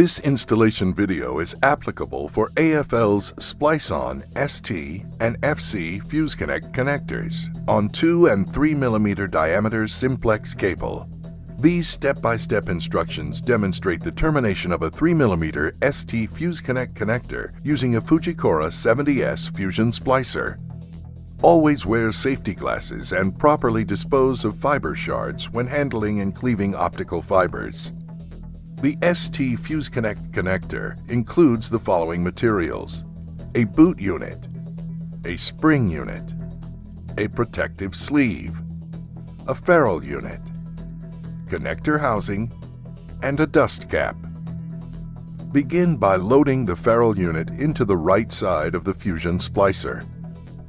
This installation video is applicable for AFL's Splice-On ST and FC FuseConnect connectors on 2 and 3 mm diameter simplex cable. These step-by-step instructions demonstrate the termination of a 3 mm ST FuseConnect connector using a Fujikura 70S Fusion splicer. Always wear safety glasses and properly dispose of fiber shards when handling and cleaving optical fibers. The ST FuseConnect connector includes the following materials: a boot unit, a spring unit, a protective sleeve, a ferrule unit, connector housing, and a dust cap. Begin by loading the ferrule unit into the right side of the Fusion splicer.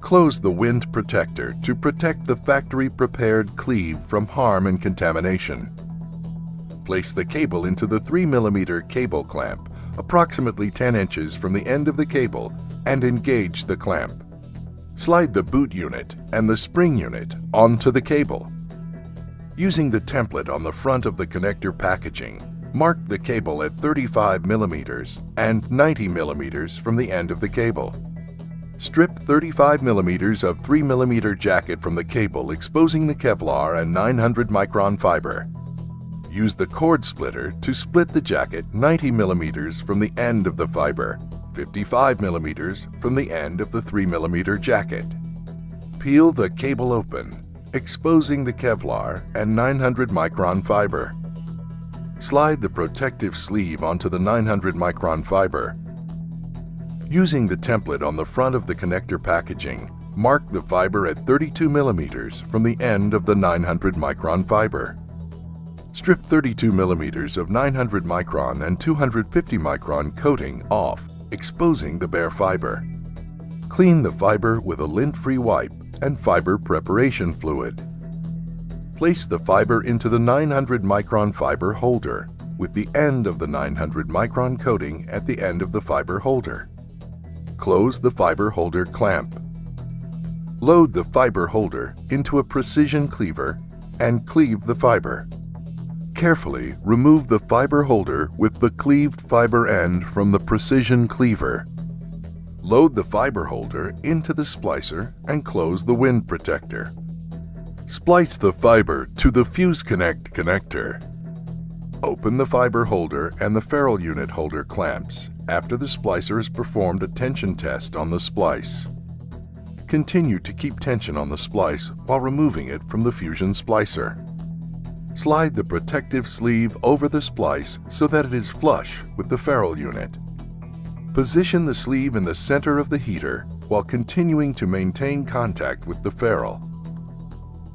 Close the wind protector to protect the factory-prepared cleave from harm and contamination. Place the cable into the 3 mm cable clamp, approximately 10 inches from the end of the cable, and engage the clamp. Slide the boot unit and the spring unit onto the cable. Using the template on the front of the connector packaging, mark the cable at 35 mm and 90 mm from the end of the cable. Strip 35 mm of 3 mm jacket from the cable, exposing the Kevlar and 900 micron fiber. Use the cord splitter to split the jacket 90 mm from the end of the fiber, 55 mm from the end of the 3 mm jacket. Peel the cable open, exposing the Kevlar and 900 micron fiber. Slide the protective sleeve onto the 900 micron fiber. Using the template on the front of the connector packaging, mark the fiber at 32 mm from the end of the 900 micron fiber. Strip 32 mm of 900 micron and 250 micron coating off, exposing the bare fiber. Clean the fiber with a lint-free wipe and fiber preparation fluid. Place the fiber into the 900 micron fiber holder, with the end of the 900 micron coating at the end of the fiber holder. Close the fiber holder clamp. Load the fiber holder into a precision cleaver and cleave the fiber. Carefully remove the fiber holder with the cleaved fiber end from the precision cleaver. Load the fiber holder into the splicer and close the wind protector. Splice the fiber to the FuseConnect connector. Open the fiber holder and the ferrule unit holder clamps after the splicer has performed a tension test on the splice. Continue to keep tension on the splice while removing it from the Fusion splicer. Slide the protective sleeve over the splice so that it is flush with the ferrule unit. Position the sleeve in the center of the heater while continuing to maintain contact with the ferrule.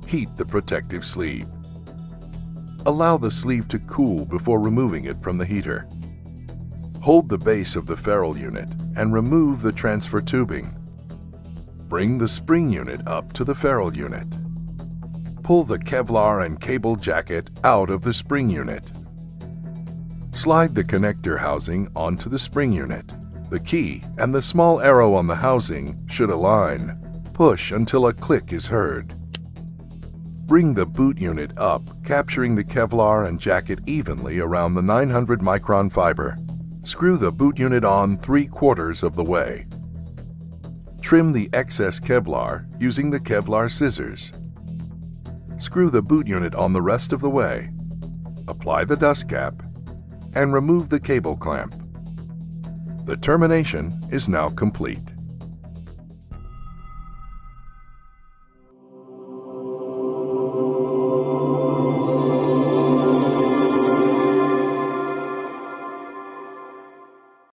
Heat the protective sleeve. Allow the sleeve to cool before removing it from the heater. Hold the base of the ferrule unit and remove the transfer tubing. Bring the spring unit up to the ferrule unit. Pull the Kevlar and cable jacket out of the spring unit. Slide the connector housing onto the spring unit. The key and the small arrow on the housing should align. Push until a click is heard. Bring the boot unit up, capturing the Kevlar and jacket evenly around the 900 micron fiber. Screw the boot unit on 3/4 of the way. Trim the excess Kevlar using the Kevlar scissors. Screw the boot unit on the rest of the way. Apply the dust cap and remove the cable clamp. The termination is now complete.